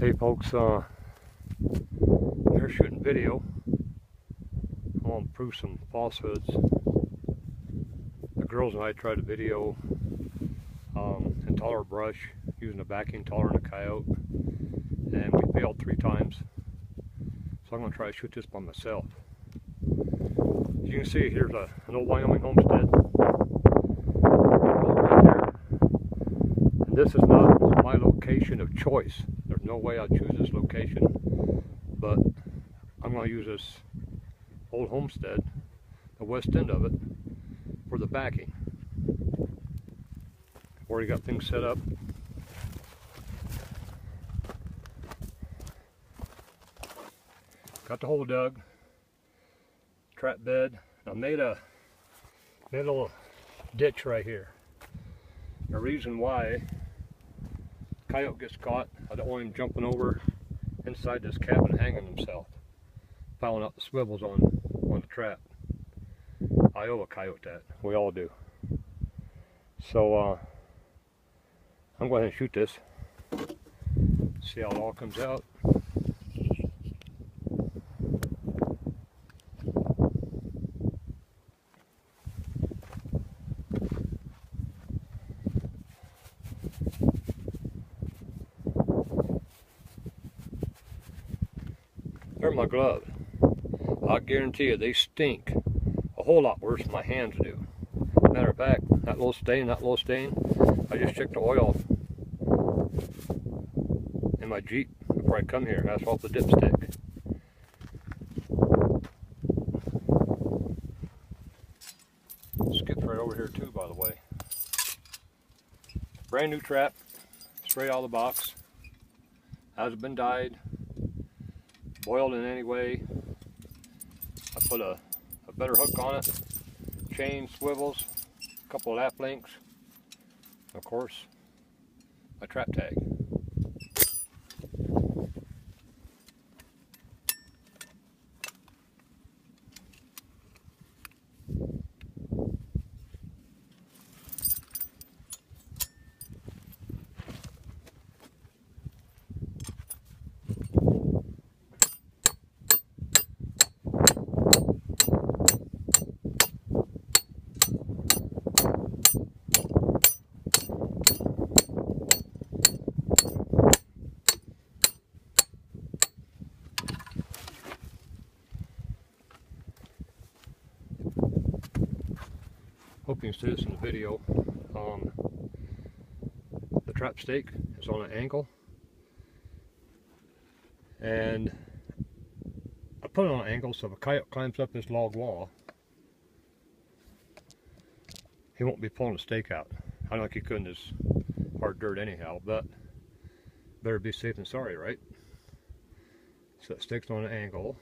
Hey folks, they're shooting video. I want to prove some falsehoods. The girls and I tried a video in taller brush using a backing taller than a coyote, and we failed 3 times. So I'm going to try to shoot this by myself. As you can see, here's an old Wyoming homestead. Right there. And this is not my location of choice. There's no way I'd choose this location, but I'm going to use this old homestead, the west end of it, for the backing. Already got things set up. Got the hole dug, trap bed. I made a little ditch right here. The reason why coyote gets caught, I don't want him jumping over inside this cabin hanging himself, fouling out the swivels on the trap. I owe a coyote that. We all do. So I'm going to shoot this, see how it all comes out. They're my gloves. I guarantee you they stink a whole lot worse than my hands do. Matter of fact, that little stain, I just checked the oil in my Jeep before I come here. That's off the dipstick. Skipped right over here too, by the way. Brand new trap, straight out of the box. Hasn't been dyed, boiled in any way. I put a better hook on it, chain, swivels, a couple of lap links, of course, my trap tag. Hope you can see this in the video. The trap stake is on an angle, and I put it on an angle so if a coyote climbs up this log wall, he won't be pulling the stake out. I don't think he could in this hard dirt anyhow, but better be safe than sorry, right? So that stake's on an angle.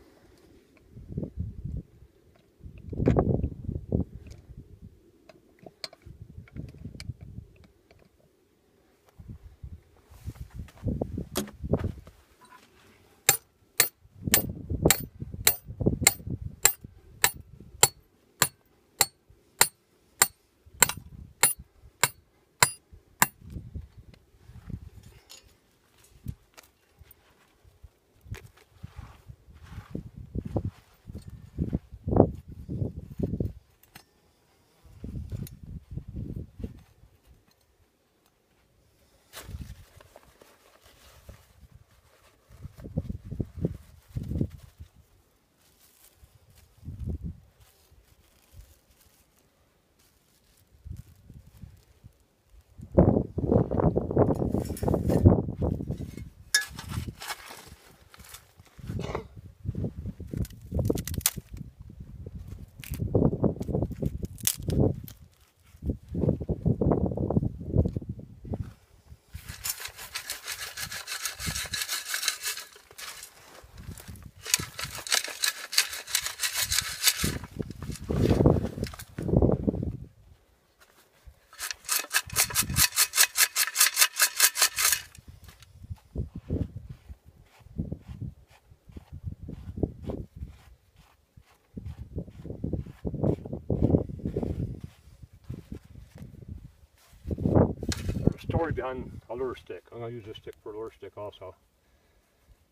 Story behind a lure stick. I'm going to use this stick for a lure stick also.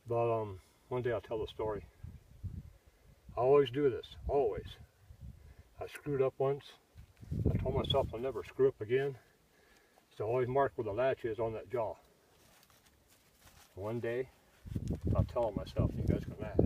But one day I'll tell the story. I always do this, always. I screwed up once. I told myself I'll never screw up again. So I always mark where the latch is on that jaw. One day, I'll tell myself, and you guys can laugh.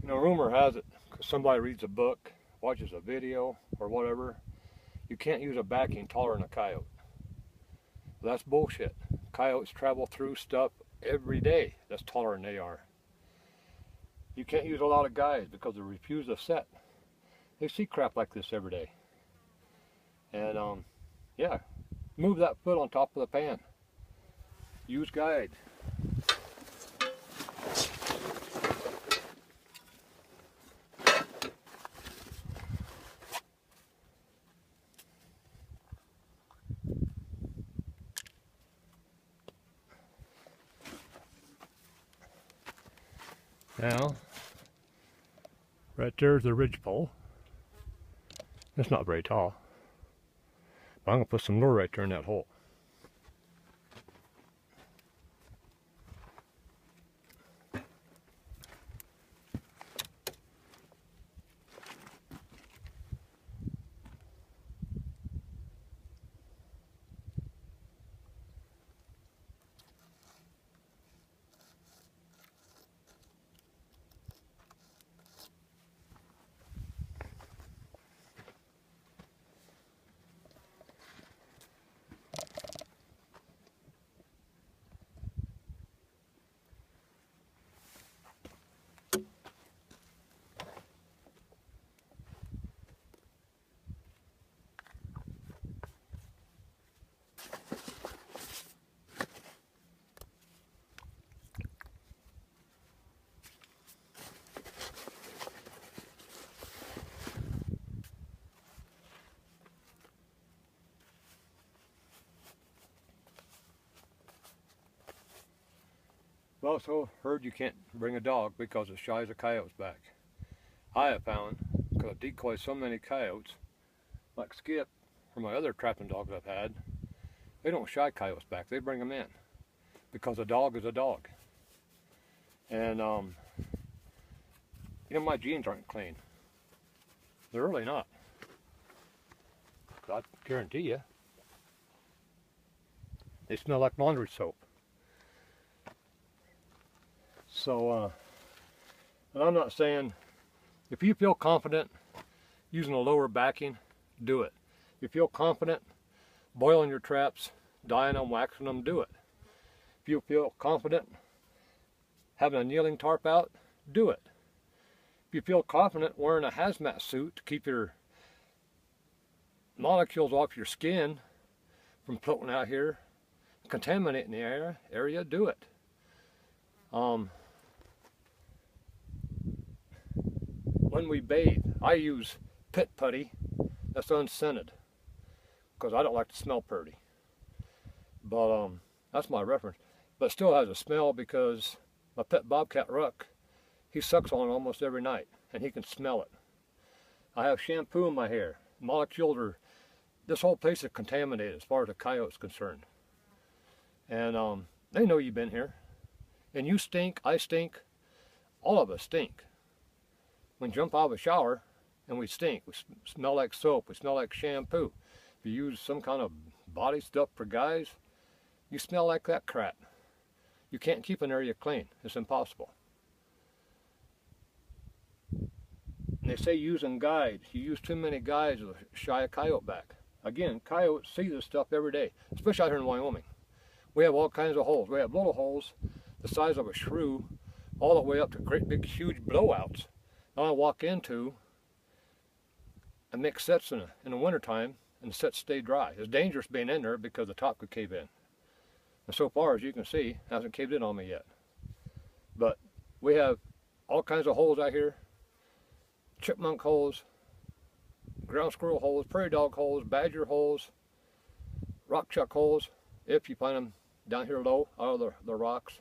You know, rumor has it, because somebody reads a book, watches a video, or whatever, you can't use a backing taller than a coyote. Well, that's bullshit. Coyotes travel through stuff every day that's taller than they are. You can't use a lot of guys because they refuse to set. They see crap like this every day. And yeah, move that foot on top of the pan. Use guide. Now, right there's the ridgepole. It's not very tall. But I'm going to put some lure right there in that hole. I've also heard you can't bring a dog because it shies a coyote's back. I have found, because I decoy so many coyotes, like Skip, or my other trapping dogs I've had, they don't shy coyotes back, they bring them in. Because a dog is a dog. And, you know, my jeans aren't clean. They're really not. I guarantee you. They smell like laundry soap. So, and I'm not saying, if you feel confident using a lower backing, do it. If you feel confident boiling your traps, dyeing them, waxing them, do it. If you feel confident having a kneeling tarp out, do it. If you feel confident wearing a hazmat suit to keep your molecules off your skin from floating out here, contaminating the area, do it. When we bathe, I use pit putty that's unscented because I don't like to smell pretty. But that's my reference. But it still has a smell because my pet bobcat Ruck, he sucks on it almost every night and he can smell it. I have shampoo in my hair. Molecules are, this whole place is contaminated as far as the coyote's concerned. And they know you've been here. And you stink, I stink. all of us stink. We jump out of a shower and we stink. We smell like soap. We smell like shampoo. If you use some kind of body stuff for guys, you smell like that crap. You can't keep an area clean. It's impossible. And they say using guides. You use too many guides to shy a coyote back. Again, coyotes see this stuff every day, especially out here in Wyoming. We have all kinds of holes. We have little holes the size of a shrew, all the way up to great big huge blowouts. Now I walk into and make sets in the wintertime, and the sets stay dry. It's dangerous being in there because the top could cave in. And so far, as you can see, it hasn't caved in on me yet. But we have all kinds of holes out here. Chipmunk holes, ground squirrel holes, prairie dog holes, badger holes, rock chuck holes, if you find them down here low, out of the rocks.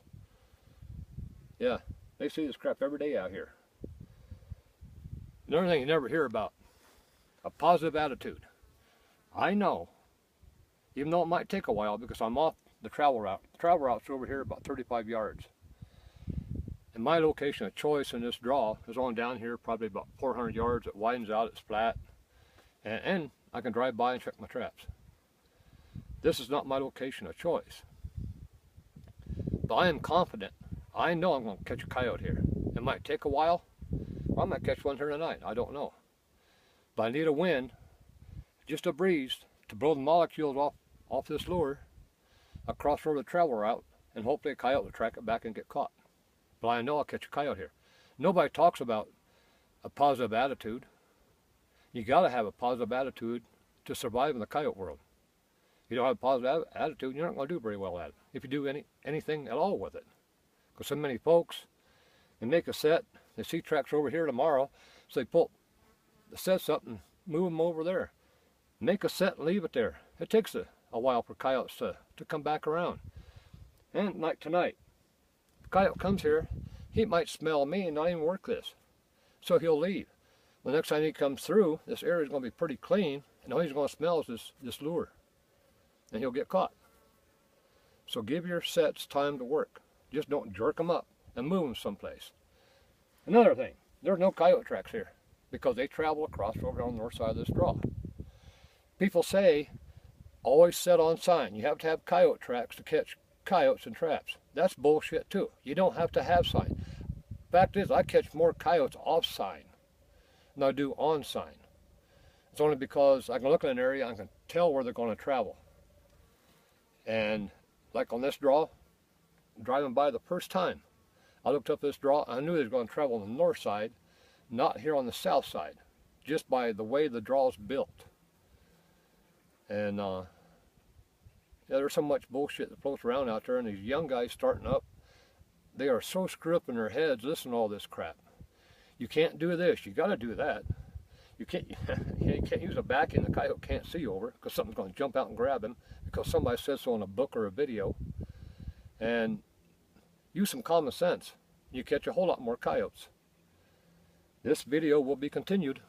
Yeah, they see this crap every day out here. Another thing you never hear about, a positive attitude. I know, even though it might take a while because I'm off the travel route. The travel route's over here about 35 yards. And my location of choice in this draw is on down here, probably about 400 yards. It widens out, it's flat. And I can drive by and check my traps. This is not my location of choice. But I am confident. I know I'm going to catch a coyote here. It might take a while. Or I might catch one here tonight. I don't know. But I need a wind, just a breeze, to blow the molecules off this lure across over the travel route, and hopefully a coyote will track it back and get caught. But I know I'll catch a coyote here. Nobody talks about a positive attitude. You got to have a positive attitude to survive in the coyote world. You don't have a positive attitude, you're not going to do very well at it. If you do anything at all with it. Because so many folks, they make a set, they see tracks over here tomorrow, so they pull the sets up and move them over there. Make a set and leave it there. It takes a while for coyotes to come back around. And like tonight, if a coyote comes here, he might smell me and not even work this. So he'll leave. The next time he comes through, this area is going to be pretty clean, and all he's going to smell is this lure. And he'll get caught. So give your sets time to work. Just don't jerk them up and move them someplace. Another thing, there's no coyote tracks here because they travel across over on the north side of this draw. People say, always set on sign. You have to have coyote tracks to catch coyotes in traps. That's bullshit too. You don't have to have sign. Fact is, I catch more coyotes off sign than I do on sign. It's only because I can look at an area and I can tell where they're going to travel. And like on this draw, driving by the first time, I looked up this draw, I knew they were going to travel on the north side, not here on the south side, just by the way the draw is built. And yeah, there's so much bullshit that floats around out there, and these young guys starting up, they are so screwed up in their heads, listen to all this crap. You can't do this, you got to do that. You can't use a back end the coyote can't see over because something's going to jump out and grab him because somebody says so in a book or a video. And use some common sense. You catch a whole lot more coyotes. This video will be continued.